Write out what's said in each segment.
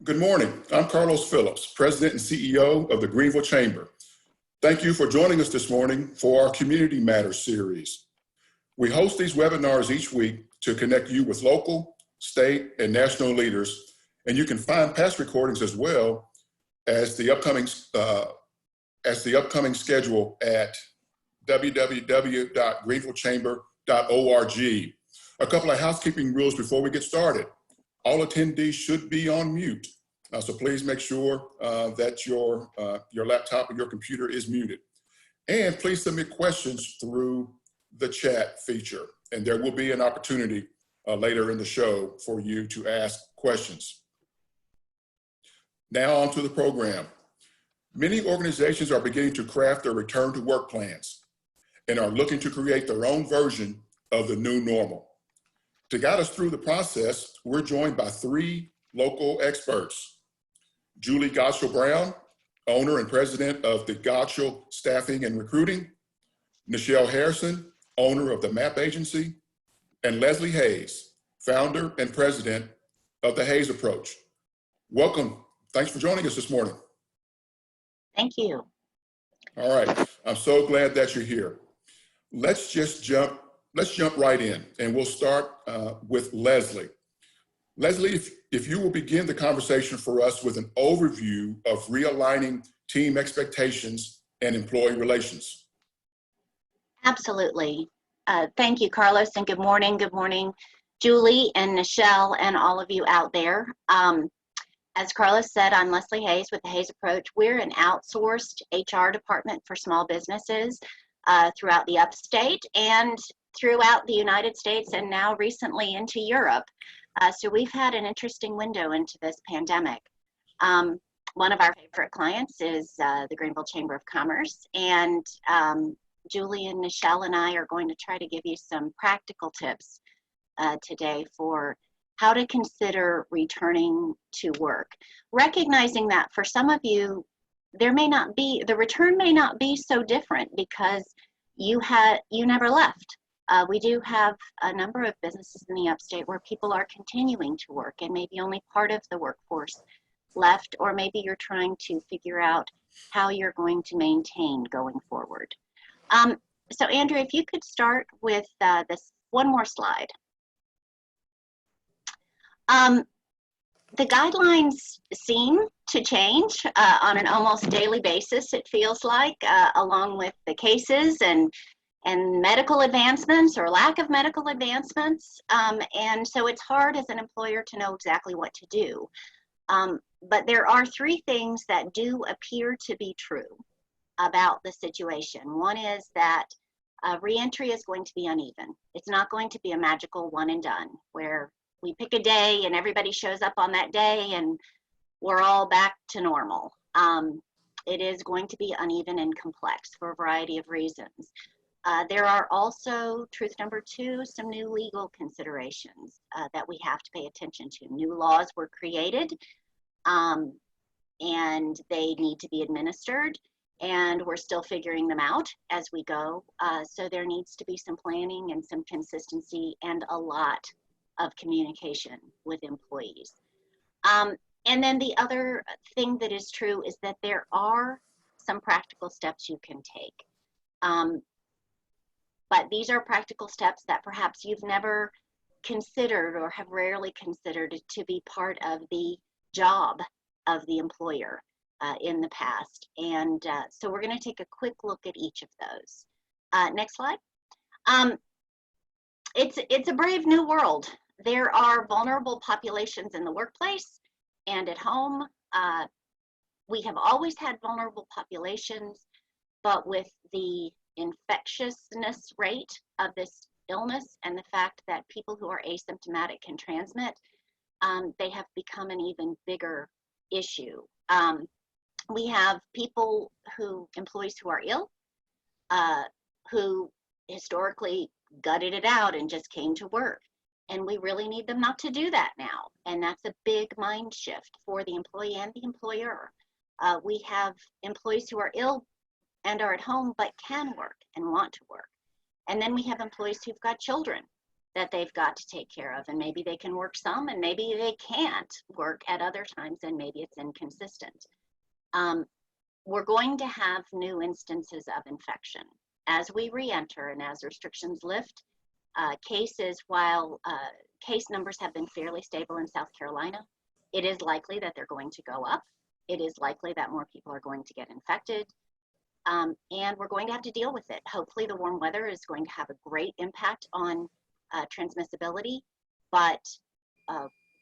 Good morning. I'm Carlos Phillips, President and CEO of the Greenville Chamber. Thank you for joining us this morning for our Community Matters series. We host these webinars each week to connect you with local, state, and national leaders, and you can find past recordings as well as the upcoming schedule at www.greenvillechamber.org. A couple of housekeeping rules before we get started. All attendees should be on mute, so please make sure that your laptop or your computer is muted. And please submit questions through the chat feature, and there will be an opportunity later in the show for you to ask questions. Now on to the program. Many organizations are beginning to craft their return to work plans and are looking to create their own version of the new normal. To guide us through the process, we're joined by three local experts. Julie Godshall Brown, owner and president of the Godshall Staffing and Recruiting, Nichelle Harrison, owner of the MAP Agency, and Leslie Hayes, founder and president of the Hayes Approach. Welcome. Thanks for joining us this morning. Thank you. All right. I'm so glad that you're here. Let's jump right in, and we'll start with Leslie. Leslie, if you will begin the conversation for us with an overview of realigning team expectations and employee relations. Absolutely. Thank you, Carlos, and good morning. Good morning, Julie and Nichelle and all of you out there. As Carlos said, I'm Leslie Hayes with the Hayes Approach. We're an outsourced HR department for small businesses throughout the upstate and throughout the United States and now recently into Europe. So we've had an interesting window into this pandemic. One of our favorite clients is the Greenville Chamber of Commerce, and Julie and Nichelle and I are going to try to give you some practical tips today for how to consider returning to work. Recognizing that for some of you, the return may not be so different because you never left. We do have a number of businesses in the upstate where people are continuing to work and maybe only part of the workforce left, or maybe you're trying to figure out how you're going to maintain going forward. So Andrew, if you could start with this one more slide. The guidelines seem to change on an almost daily basis, it feels like, along with the cases and medical advancements or lack of medical advancements. And so it's hard as an employer to know exactly what to do. But there are three things that do appear to be true about the situation. One is that reentry is going to be uneven. It's not going to be a magical one and done where we pick a day and everybody shows up on that day and we're all back to normal. It is going to be uneven and complex for a variety of reasons. There are also, truth number two, some new legal considerations that we have to pay attention to. New laws were created and they need to be administered, and we're still figuring them out as we go. So there needs to be some planning and some consistency and a lot of communication with employees. And then the other thing that is true is that there are some practical steps you can take. But these are practical steps that perhaps you've never considered or have rarely considered to be part of the job of the employer in the past. And so we're going to take a quick look at each of those. Next slide. It's a brave new world. There are vulnerable populations in the workplace and at home. We have always had vulnerable populations, but with the infectiousness rate of this illness and the fact that people who are asymptomatic can transmit, they have become an even bigger issue. We have employees who are ill, who historically gutted it out and just came to work. And we really need them not to do that now. And that's a big mind shift for the employee and the employer. We have employees who are ill and are at home but can work and want to work. And then we have employees who've got children that they've got to take care of. And maybe they can work some, and maybe they can't work at other times, and maybe it's inconsistent. We're going to have new instances of infection. As we re-enter and as restrictions lift, cases, while case numbers have been fairly stable in South Carolina, it is likely that they're going to go up. It is likely that more people are going to get infected. And we're going to have to deal with it. Hopefully the warm weather is going to have a great impact on transmissibility, but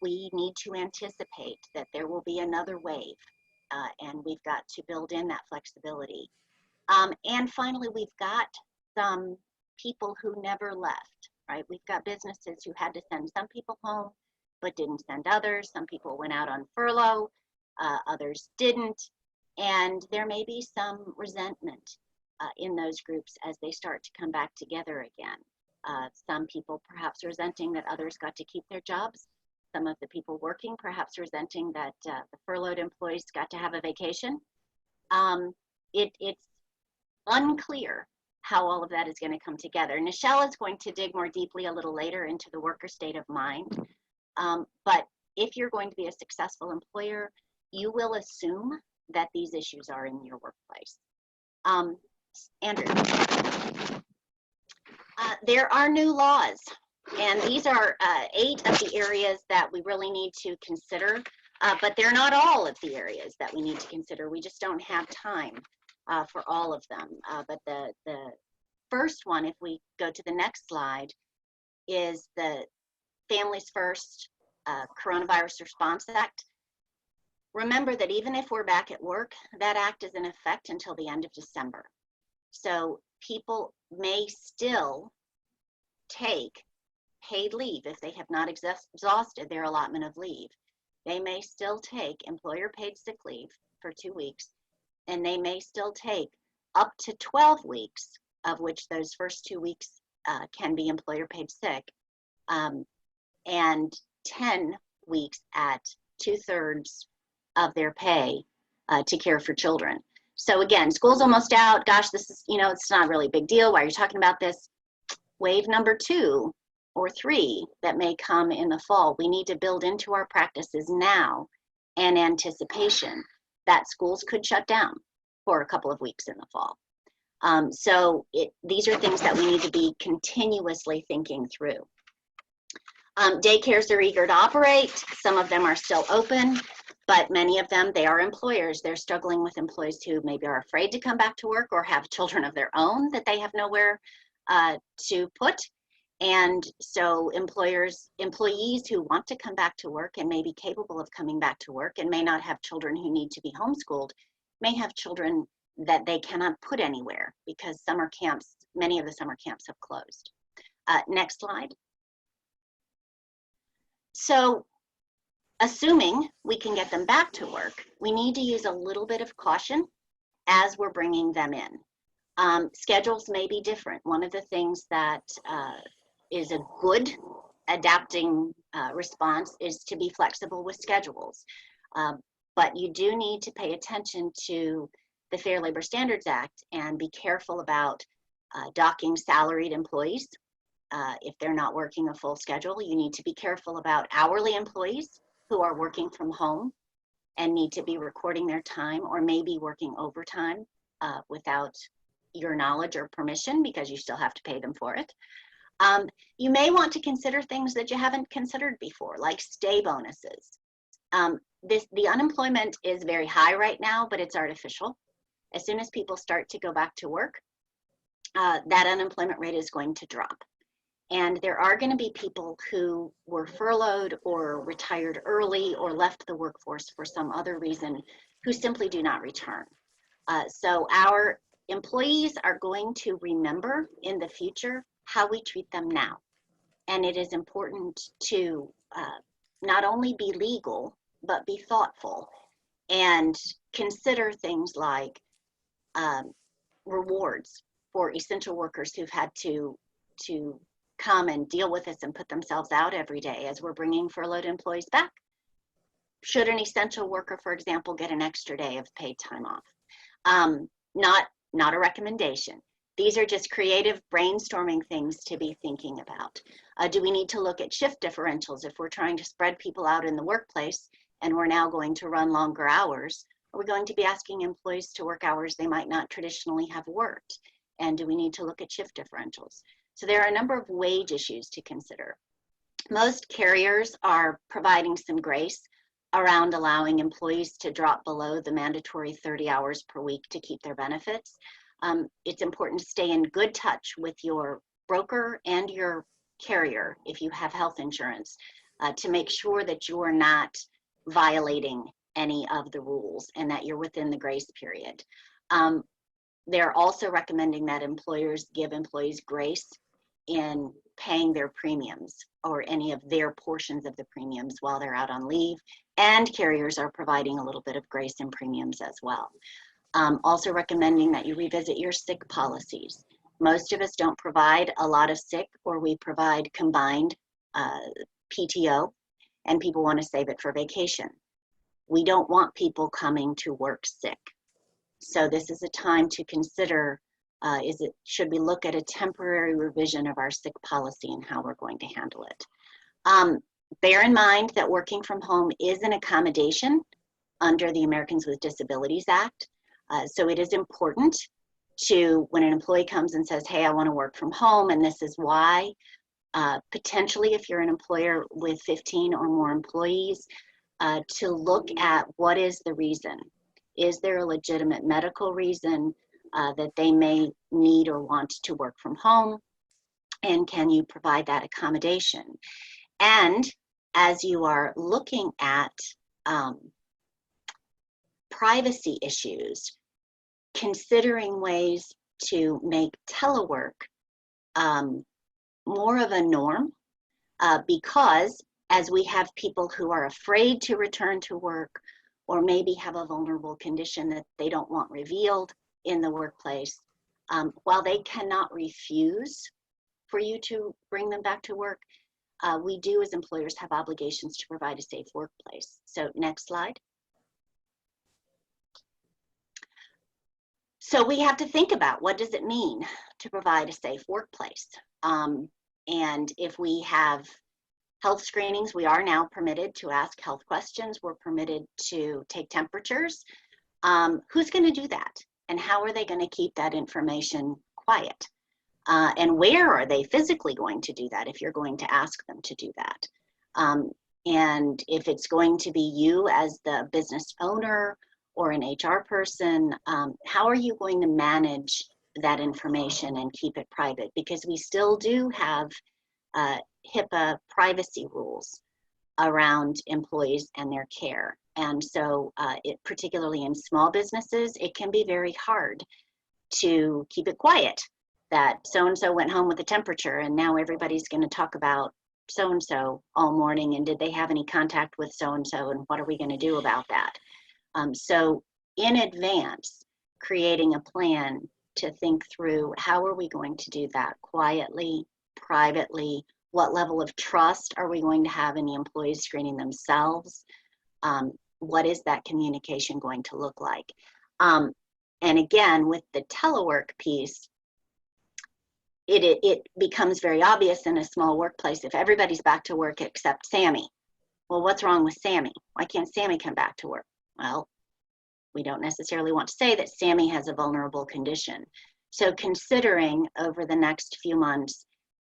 we need to anticipate that there will be another wave, and we've got to build in that flexibility. And finally, we've got some people who never left, right? We've got businesses who had to send some people home, but didn't send others. Some people went out on furlough, others didn't. And there may be some resentment in those groups as they start to come back together again. Some people perhaps resenting that others got to keep their jobs. Some of the people working perhaps resenting that the furloughed employees got to have a vacation. It's unclear how all of that is going to come together. Nichelle is going to dig more deeply a little later into the worker state of mind. But if you're going to be a successful employer, you will assume that these issues are in your workplace. Andrew, there are new laws, and these are 8 of the areas that we really need to consider, but they're not all of the areas that we need to consider. We just don't have time for all of them. But the first one, if we go to the next slide, is the Families First Coronavirus Response Act. Remember that even if we're back at work, that act is in effect until the end of December. So people may still take paid leave if they have not exhausted their allotment of leave. They may still take employer paid sick leave for 2 weeks, and they may still take up to 12 weeks, of which those first 2 weeks can be employer paid sick, and 10 weeks at 2/3 of their pay to care for children. So again, school's almost out. Gosh, this is, it's not really a big deal. Why are you talking about this? Wave number 2 or 3 that may come in the fall. We need to build into our practices now and anticipation that schools could shut down for a couple of weeks in the fall. These are things that we need to be continuously thinking through. Daycares are eager to operate. Some of them are still open, but many of them, they are employers. They're struggling with employees who maybe are afraid to come back to work or have children of their own that they have nowhere to put. And so employees who want to come back to work and may be capable of coming back to work and may not have children who need to be homeschooled, may have children that they cannot put anywhere because summer camps, many of the summer camps have closed. Next slide. So assuming we can get them back to work, we need to use a little bit of caution as we're bringing them in. Schedules may be different. One of the things that is a good adapting response is to be flexible with schedules. But you do need to pay attention to the Fair Labor Standards Act and be careful about docking salaried employees. If they're not working a full schedule, you need to be careful about hourly employees who are working from home and need to be recording their time or maybe working overtime without your knowledge or permission because you still have to pay them for it. You may want to consider things that you haven't considered before, like stay bonuses. The unemployment is very high right now, but it's artificial. As soon as people start to go back to work, that unemployment rate is going to drop. And there are going to be people who were furloughed or retired early or left the workforce for some other reason who simply do not return. So our employees are going to remember in the future how we treat them now. And it is important to not only be legal, but be thoughtful and consider things like rewards for essential workers who've had to come and deal with this and put themselves out every day as we're bringing furloughed employees back. Should an essential worker, for example, get an extra day of paid time off? Not a recommendation. These are just creative brainstorming things to be thinking about. Do we need to look at shift differentials if we're trying to spread people out in the workplace and we're now going to run longer hours? Are we going to be asking employees to work hours they might not traditionally have worked? And do we need to look at shift differentials? So there are a number of wage issues to consider. Most carriers are providing some grace around allowing employees to drop below the mandatory 30 hours per week to keep their benefits. It's important to stay in good touch with your broker and your carrier if you have health insurance to make sure that you are not violating any of the rules and that you're within the grace period. They're also recommending that employers give employees grace in paying their premiums or any of their portions of the premiums while they're out on leave, and carriers are providing a little bit of grace in premiums as well. Also recommending that you revisit your sick policies. Most of us don't provide a lot of sick, or we provide combined PTO, and people want to save it for vacation. We don't want people coming to work sick. So this is a time to consider, should we look at a temporary revision of our sick policy and how we're going to handle it? Bear in mind that working from home is an accommodation under the Americans with Disabilities Act. So it is important to, when an employee comes and says, hey, I want to work from home and this is why, potentially if you're an employer with 15 or more employees, to look at what is the reason. Is there a legitimate medical reason that they may need or want to work from home? And can you provide that accommodation? And as you are looking at privacy issues, considering ways to make telework more of a norm, because as we have people who are afraid to return to work or maybe have a vulnerable condition that they don't want revealed in the workplace, while they cannot refuse for you to bring them back to work, we do as employers have obligations to provide a safe workplace. So next slide. So we have to think about, what does it mean to provide a safe workplace? And if we have health screenings, we are now permitted to ask health questions. We're permitted to take temperatures. Who's going to do that? And how are they going to keep that information quiet? And where are they physically going to do that if you're going to ask them to do that? And if it's going to be you as the business owner or an HR person, how are you going to manage that information and keep it private? Because we still do have HIPAA privacy rules around employees and their care. And so particularly in small businesses, it can be very hard to keep it quiet that so-and-so went home with a temperature and now everybody's going to talk about so-and-so all morning, and did they have any contact with so-and-so, and what are we going to do about that? So in advance, creating a plan to think through, how are we going to do that quietly, privately? What level of trust are we going to have in the employees screening themselves? What is that communication going to look like? And again, with the telework piece, it becomes very obvious in a small workplace if everybody's back to work except Sammy. Well, what's wrong with Sammy? Why can't Sammy come back to work? Well, we don't necessarily want to say that Sammy has a vulnerable condition. So considering over the next few months,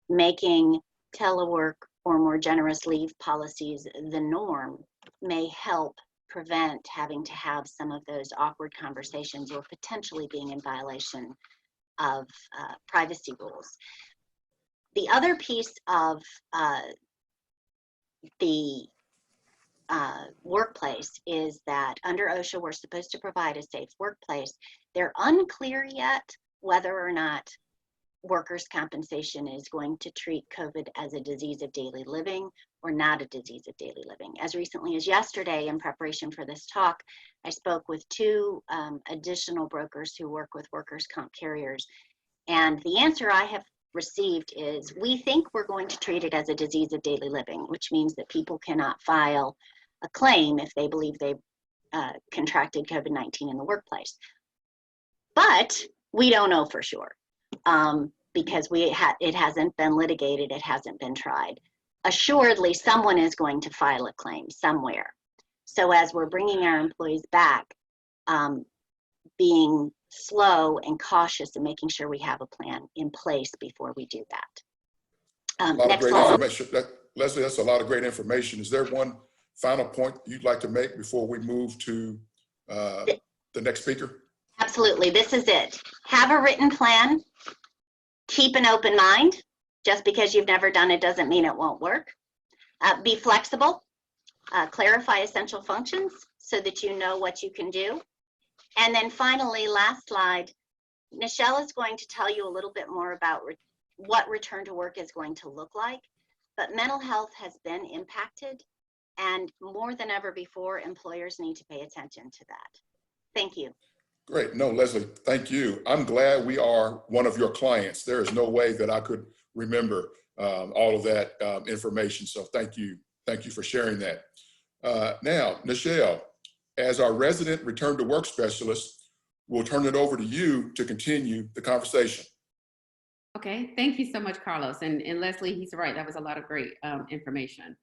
making telework or more generous leave policies the norm may help prevent having to have some of those awkward conversations or potentially being in violation of privacy rules. The other piece of the workplace is that under OSHA, we're supposed to provide a safe workplace. They're unclear yet whether or not workers' compensation is going to treat COVID as a disease of daily living or not a disease of daily living. As recently as yesterday, in preparation for this talk, I spoke with two additional brokers who work with workers' comp carriers. And the answer I have received is, we think we're going to treat it as a disease of daily living, which means that people cannot file a claim if they believe they've contracted COVID-19 in the workplace. But we don't know for sure. because it hasn't been litigated, it hasn't been tried. Assuredly, someone is going to file a claim somewhere. So as we're bringing our employees back, being slow and cautious and making sure we have a plan in place before we do that. A lot of Next great slide. information. Leslie, that's a lot of great information. Is there one final point you'd like to make before we move to the next speaker? Absolutely, this is it. Have a written plan. Keep an open mind. Just because you've never done it doesn't mean it won't work. Be flexible. Clarify essential functions so that you know what you can do. And then finally, last slide, Nichelle is going to tell you a little bit more about what return to work is going to look like. But mental health has been impacted, and more than ever before, employers need to pay attention to that. Thank you. Great. No, Leslie, thank you. I'm glad we are one of your clients. There is no way that I could remember all of that information. So thank you. Thank you for sharing that. Now, Nichelle, as our resident return to work specialist, we'll turn it over to you to continue the conversation. Okay, thank you so much, Carlos. And Leslie, he's right. That was a lot of great information.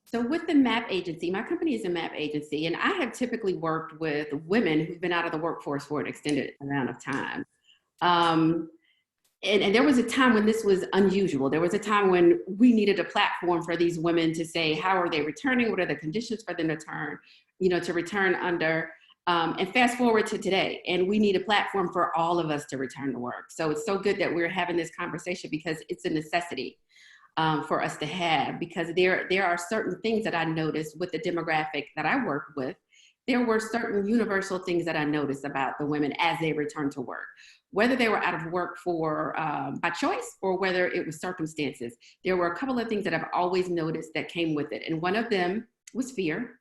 So with the MAP agency, my company is a MAP agency, and I have typically worked with women who've been out of the workforce for an extended amount of time. And there was a time when this was unusual. There was a time when we needed a platform for these women to say, how are they returning? What are the conditions for them to return under? And fast forward to today, and we need a platform for all of us to return to work. So it's so good that we're having this conversation because it's a necessity for us to have, because there are certain things that I noticed with the demographic that I work with. There were certain universal things that I noticed about the women as they returned to work, whether they were out of work for by choice or whether it was circumstances. There were a couple of things that I've always noticed that came with it. And one of them was fear.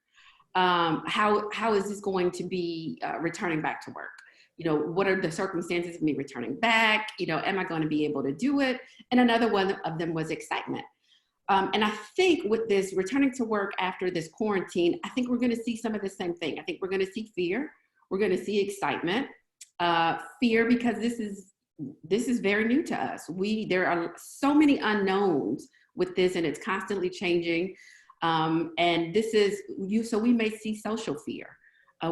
How is this going to be returning back to work? What are the circumstances of me returning back? Am I going to be able to do it? And another one of them was excitement. And I think with this returning to work after this quarantine, I think we're going to see some of the same thing. I think we're going to see fear. We're going to see excitement. Fear because this is very new to us. There are so many unknowns with this, and it's constantly changing. And so we may see social fear.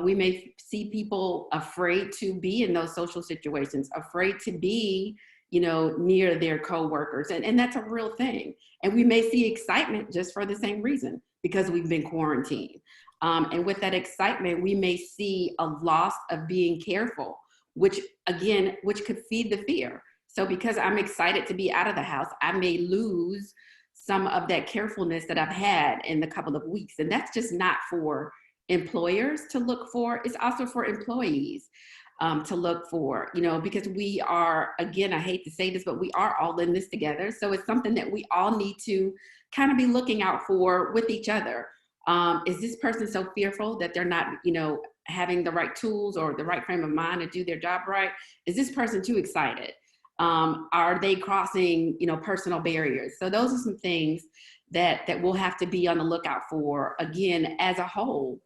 We may see people afraid to be in those social situations, afraid to be, near their coworkers. And that's a real thing. And we may see excitement just for the same reason, because we've been quarantined. And with that excitement, we may see a loss of being careful, which could feed the fear. So because I'm excited to be out of the house, I may lose some of that carefulness that I've had in the couple of weeks. And that's just not for employers to look for. It's also for employees to look for, because we are, again, I hate to say this, but we are all in this together. So it's something that we all need to kind of be looking out for with each other. Is this person so fearful that they're not, having the right tools or the right frame of mind to do their job right? Is this person too excited? Are they crossing, personal barriers? So those are some things that we'll have to be on the lookout for, again, as a whole.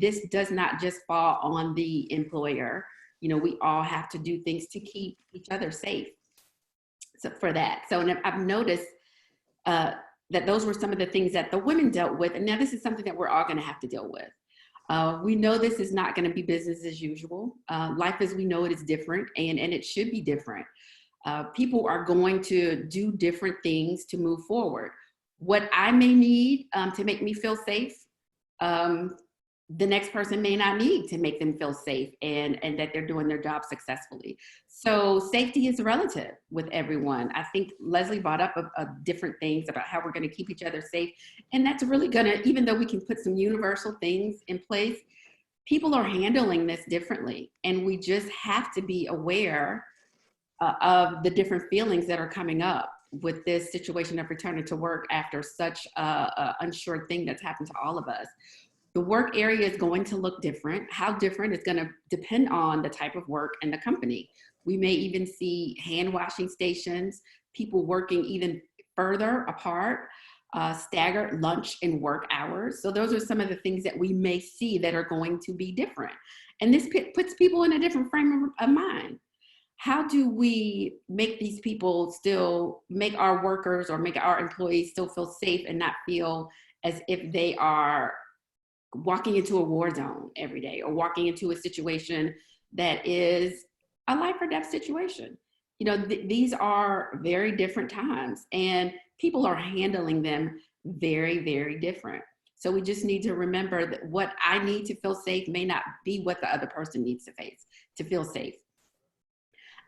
This does not just fall on the employer. We all have to do things to keep each other safe. So for that. So I've noticed that those were some of the things that the women dealt with. And now this is something that we're all going to have to deal with. We know this is not going to be business as usual. Life as we know it is different, and it should be different. People are going to do different things to move forward. What I may need to make me feel safe, the next person may not need to make them feel safe and that they're doing their job successfully. So safety is relative with everyone. I think Leslie brought up different things about how we're going to keep each other safe. And that's really going to, even though we can put some universal things in place, people are handling this differently. And we just have to be aware of the different feelings that are coming up with this situation of returning to work after such an unsure thing that's happened to all of us. The work area is going to look different. How different is going to depend on the type of work and the company. We may even see hand washing stations, people working even further apart, staggered lunch and work hours. So those are some of the things that we may see that are going to be different. And this puts people in a different frame of mind. how do we make these people still make our workers or make our employees still feel safe and not feel as if they are walking into a war zone every day or walking into a situation that is a life or death situation? You know, these are very different times and people are handling them very, very different. So we just need to remember that what I need to feel safe may not be what the other person needs to face to feel safe.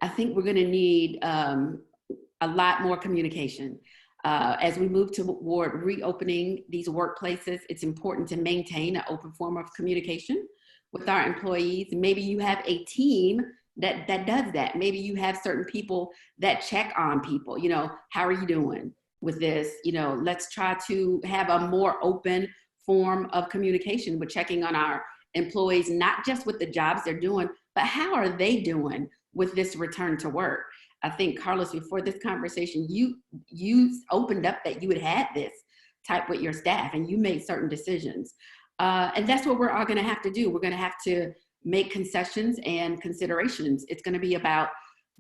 I think we're going to need a lot more communication. As we move toward reopening these workplaces, it's important to maintain an open form of communication with our employees. Maybe you have a team that does that. Maybe you have certain people that check on people, you know, how are you doing with this? You know, let's try to have a more open form of communication with checking on our employees, not just with the jobs they're doing, but how are they doing with this return to work? I think, Carlos, before this conversation, you opened up that you had this type with your staff and you made certain decisions. And that's what we're all gonna have to do. We're gonna have to make concessions and considerations. It's gonna be about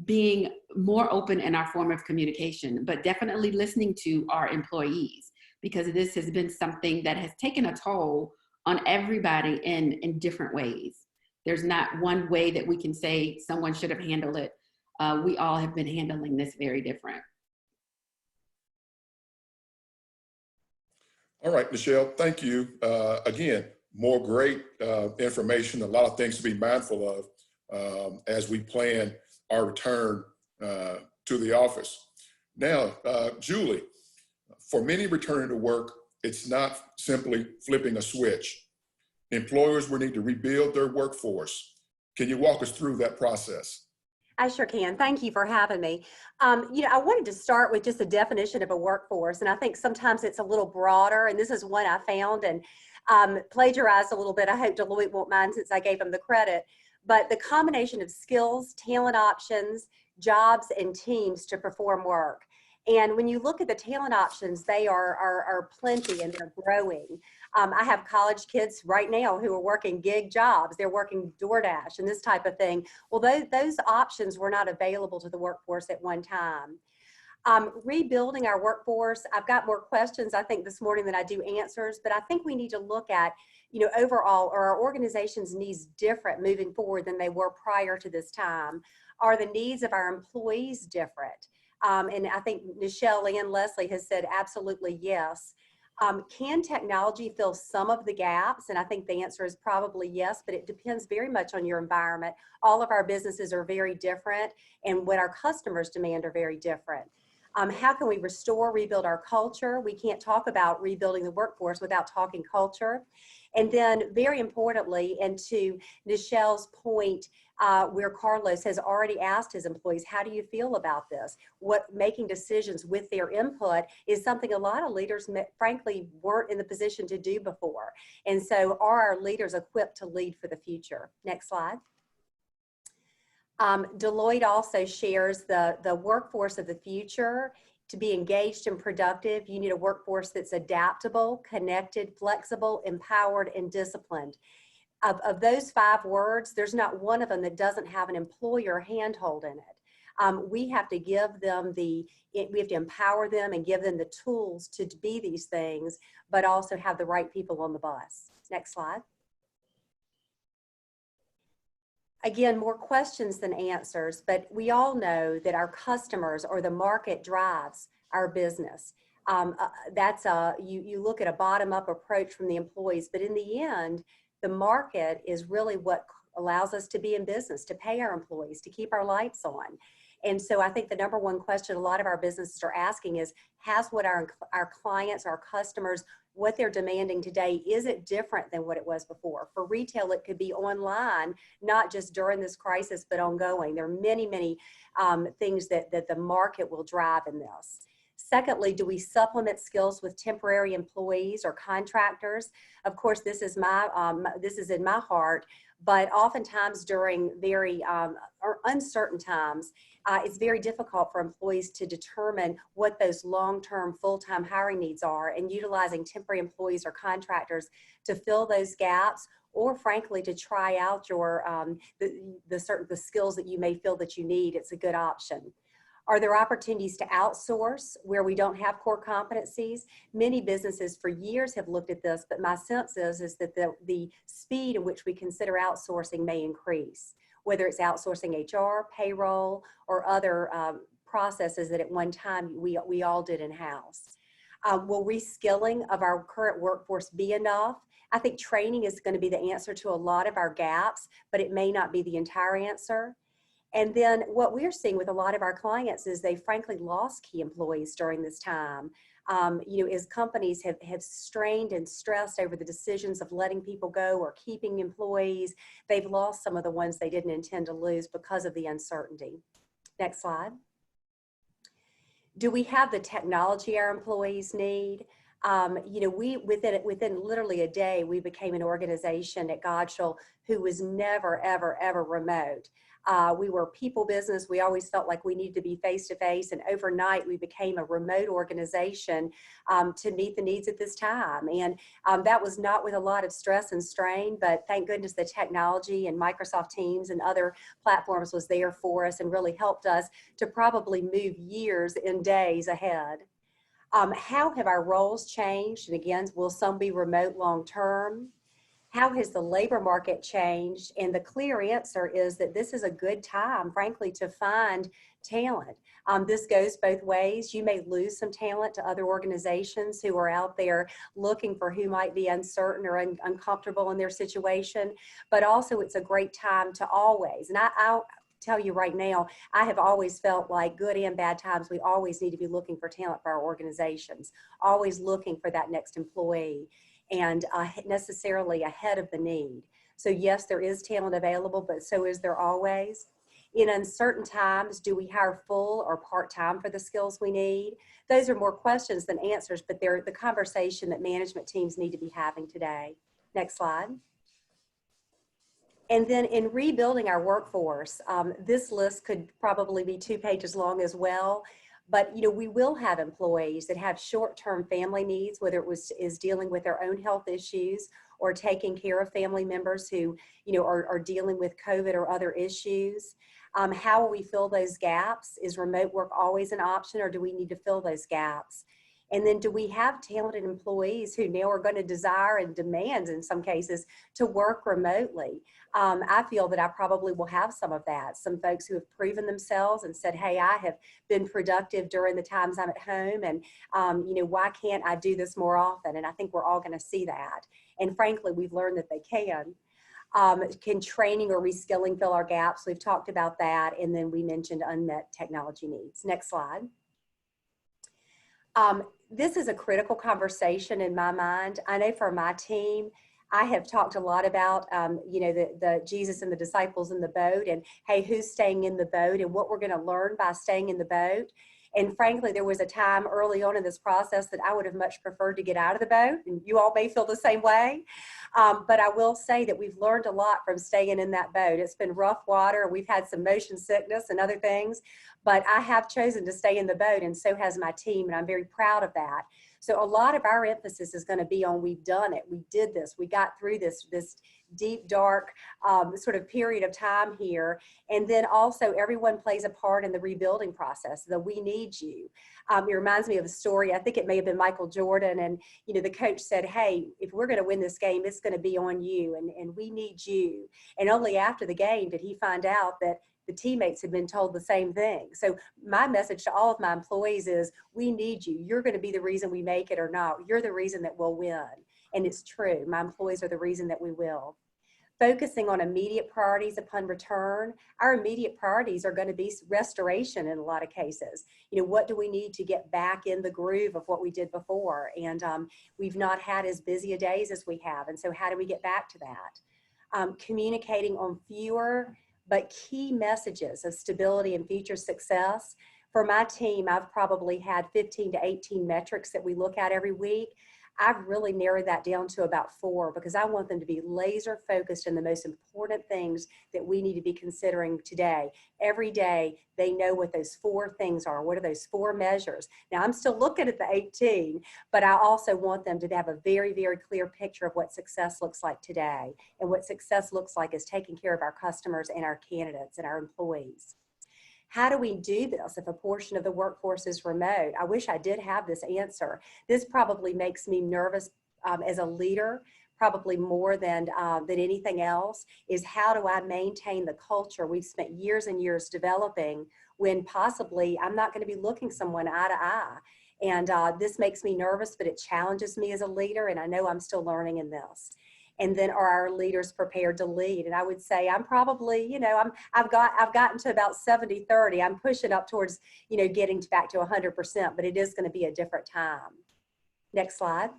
being more open in our form of communication, but definitely listening to our employees, because this has been something that has taken a toll on everybody in different ways. There's not one way that we can say someone should have handled it. We all have been handling this very different. All right, Nichelle, thank you. Again, more great information, a lot of things to be mindful of as we plan our return to the office. Now, Julie, for many returning to work, it's not simply flipping a switch. Employers will need to rebuild their workforce. Can you walk us through that process? I sure can. Thank you for having me. You know, I wanted to start with just a definition of a workforce, and I think sometimes it's a little broader, and this is one I found and plagiarized a little bit. I hope Deloitte won't mind since I gave them the credit. But the combination of skills, talent options, jobs, and teams to perform work. And when you look at the talent options, they are plenty and they're growing. I have college kids right now who are working gig jobs. They're working DoorDash and this type of thing. Well, those options were not available to the workforce at one time. Rebuilding our workforce, I've got more questions, I think, this morning than I do answers, but I think we need to look at, you know, overall, are our organization's needs different moving forward than they were prior to this time? Are the needs of our employees different? And I think Nichelle and Leslie has said absolutely yes. Can technology fill some of the gaps? And I think the answer is probably yes, but it depends very much on your environment. All of our businesses are very different, and what our customers demand are very different. How can we restore, rebuild our culture? We can't talk about rebuilding the workforce without talking culture. And then very importantly, and to Nichelle's point, where Carlos has already asked his employees, how do you feel about this? What making decisions with their input is something a lot of leaders, frankly, weren't in the position to do before. And so are our leaders equipped to lead for the future? Next slide. Deloitte also shares the workforce of the future. To be engaged and productive, you need a workforce that's adaptable, connected, flexible, empowered, and disciplined. Of those 5 words, there's not one of them that doesn't have an employer handhold in it. We have to give them we have to empower them and give them the tools to be these things, but also have the right people on the bus. Next slide. Again, more questions than answers, but we all know that our customers or the market drives our business. You look at a bottom-up approach from the employees, but in the end, the market is really what allows us to be in business, to pay our employees, to keep our lights on. And so I think the number one question a lot of our businesses are asking is, has what our clients, our customers, what they're demanding today, is it different than what it was before? For retail, it could be online, not just during this crisis, but ongoing. There are many, many things that the market will drive in this. Secondly, do we supplement skills with temporary employees or contractors? Of course, this is in my heart, but oftentimes during very or uncertain times, it's very difficult for employees to determine what those long-term full-time hiring needs are, and utilizing temporary employees or contractors to fill those gaps, or frankly to try out your the skills that you may feel that you need. It's a good option. Are there opportunities to outsource where we don't have core competencies? Many businesses for years have looked at this, but my sense is that the speed in which we consider outsourcing may increase, whether it's outsourcing HR, payroll, or other processes that at one time we all did in-house. Will reskilling of our current workforce be enough? I think training is going to be the answer to a lot of our gaps, but it may not be the entire answer. And then what we're seeing with a lot of our clients is they frankly lost key employees during this time. As companies have strained and stressed over the decisions of letting people go or keeping employees, they've lost some of the ones they didn't intend to lose because of the uncertainty. Next slide. Do we have the technology our employees need? Within literally a day, we became an organization at Godshall who was never, ever, ever remote. We were people business. We always felt like we needed to be face-to-face, and overnight we became a remote organization to meet the needs at this time. And that was not with a lot of stress and strain, but thank goodness the technology and Microsoft Teams and other platforms was there for us and really helped us to probably move years in days ahead. How have our roles changed? And again, will some be remote long-term? How has the labor market changed? And the clear answer is that this is a good time, frankly, to find talent. This goes both ways. You may lose some talent to other organizations who are out there looking for who might be uncertain or uncomfortable in their situation, but also it's a great time to always, and I'll tell you right now, I have always felt like good and bad times, we always need to be looking for talent for our organizations, always looking for that next employee, and necessarily ahead of the need. So yes, there is talent available, but so is there always. In uncertain times, do we hire full or part-time for the skills we need? Those are more questions than answers, but they're the conversation that management teams need to be having today. Next slide. And then in rebuilding our workforce, this list could probably be 2 pages long as well. But we will have employees that have short-term family needs, whether it is dealing with their own health issues or taking care of family members who are dealing with COVID or other issues. How will we fill those gaps? Is remote work always an option, or do we need to fill those gaps? And then do we have talented employees who now are going to desire and demand in some cases to work remotely? I feel that I probably will have some of that. Some folks who have proven themselves and said, hey, I have been productive during the times I'm at home, and why can't I do this more often? And I think we're all going to see that. And frankly, we've learned that they can. Can training or reskilling fill our gaps? We've talked about that. And then we mentioned unmet technology needs. Next slide. This is a critical conversation in my mind. I know for my team, I have talked a lot about, the Jesus and the disciples in the boat, and hey, who's staying in the boat and what we're going to learn by staying in the boat. And frankly, there was a time early on in this process that I would have much preferred to get out of the boat, and you all may feel the same way. But I will say that we've learned a lot from staying in that boat. It's been rough water. We've had some motion sickness and other things, but I have chosen to stay in the boat, and so has my team, and I'm very proud of that. So a lot of our emphasis is going to be on we've done it, we did this, we got through this deep, dark sort of period of time here. And then also everyone plays a part in the rebuilding process, the we need you. It reminds me of a story, I think it may have been Michael Jordan, and the coach said, hey, if we're going to win this game, it's going to be on you, and we need you. And only after the game did he find out that the teammates had been told the same thing. So my message to all of my employees is, we need you. You're going to be the reason we make it or not. You're the reason that we'll win. And it's true. My employees are the reason that we will. Focusing on immediate priorities upon return. Our immediate priorities are going to be restoration in a lot of cases. What do we need to get back in the groove of what we did before? And we've not had as busy a days as we have. And so how do we get back to that? Communicating on fewer but key messages of stability and future success. For my team, I've probably had 15 to 18 metrics that we look at every week. I've really narrowed that down to about 4 because I want them to be laser focused on the most important things that we need to be considering today. Every day, they know what those 4 things are. What are those 4 measures? Now, I'm still looking at the 18, but I also want them to have a very, very clear picture of what success looks like today. And what success looks like is taking care of our customers and our candidates and our employees. How do we do this if a portion of the workforce is remote? I wish I did have this answer. This probably makes me nervous as a leader, probably more than anything else, is how do I maintain the culture we've spent years and years developing when possibly I'm not going to be looking someone eye to eye. And this makes me nervous, but it challenges me as a leader, and I know I'm still learning in this. And then are our leaders prepared to lead? And I would say I'm probably, you know, I've gotten to about 70-30. I'm pushing up towards, you know, getting back to 100%, but it is going to be a different time. Next slide.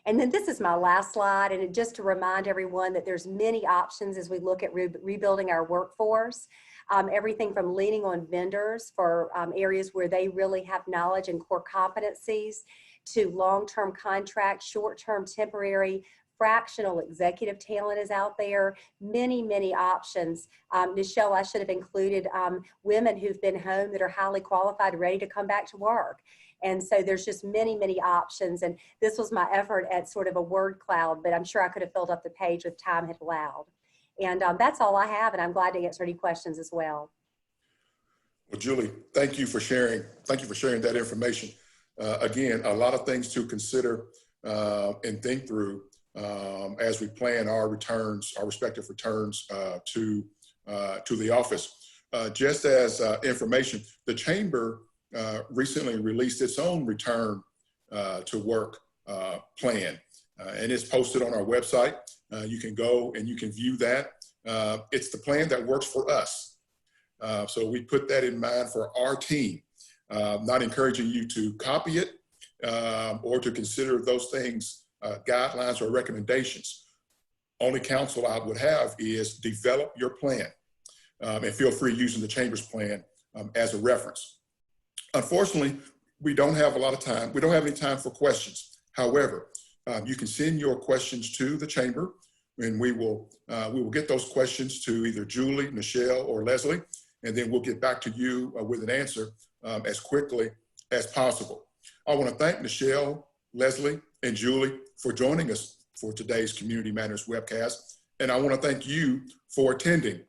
And then this is my last slide, and just to remind everyone that there's many options as we look at rebuilding our workforce. Everything from leaning on vendors for areas where they really have knowledge and core competencies, to long-term contracts, short-term temporary, fractional executive talent is out there. Many, many options. Nichelle, I should have included women who've been home that are highly qualified, ready to come back to work. And so there's just many, many options. And this was my effort at sort of a word cloud, but I'm sure I could have filled up the page if time had allowed. And that's all I have, and I'm glad to answer any questions as well. Well, Julie, thank you for sharing. Thank you for sharing that information. Again, a lot of things to consider and think through as we plan our returns, our respective returns to the office. Just as information, the Chamber recently released its own return to work plan, and it's posted on our website. You can go and you can view that. It's the plan that works for us. So we put that in mind for our team. Not encouraging you to copy it or to consider those things guidelines or recommendations. Only counsel I would have is develop your plan and feel free using the Chamber's plan as a reference. Unfortunately, we don't have a lot of time. We don't have any time for questions. However, you can send your questions to the Chamber, and we will get those questions to either Julie, Nichelle, or Leslie, and then we'll get back to you with an answer as quickly as possible. I want to thank Nichelle, Leslie, and Julie for joining us for today's Community Matters webcast. And I want to thank you for attending.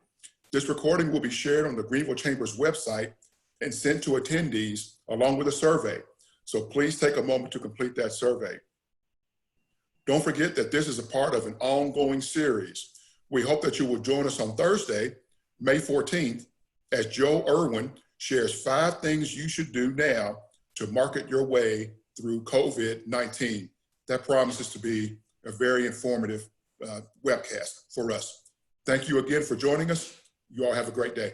This recording will be shared on the Greenville Chamber's website and sent to attendees along with a survey. So please take a moment to complete that survey. Don't forget that this is a part of an ongoing series. We hope that you will join us on Thursday, May 14th, as Joe Irwin shares 5 things you should do now to market your way through COVID-19. That promises to be a very informative webcast for us. Thank you again for joining us. You all have a great day.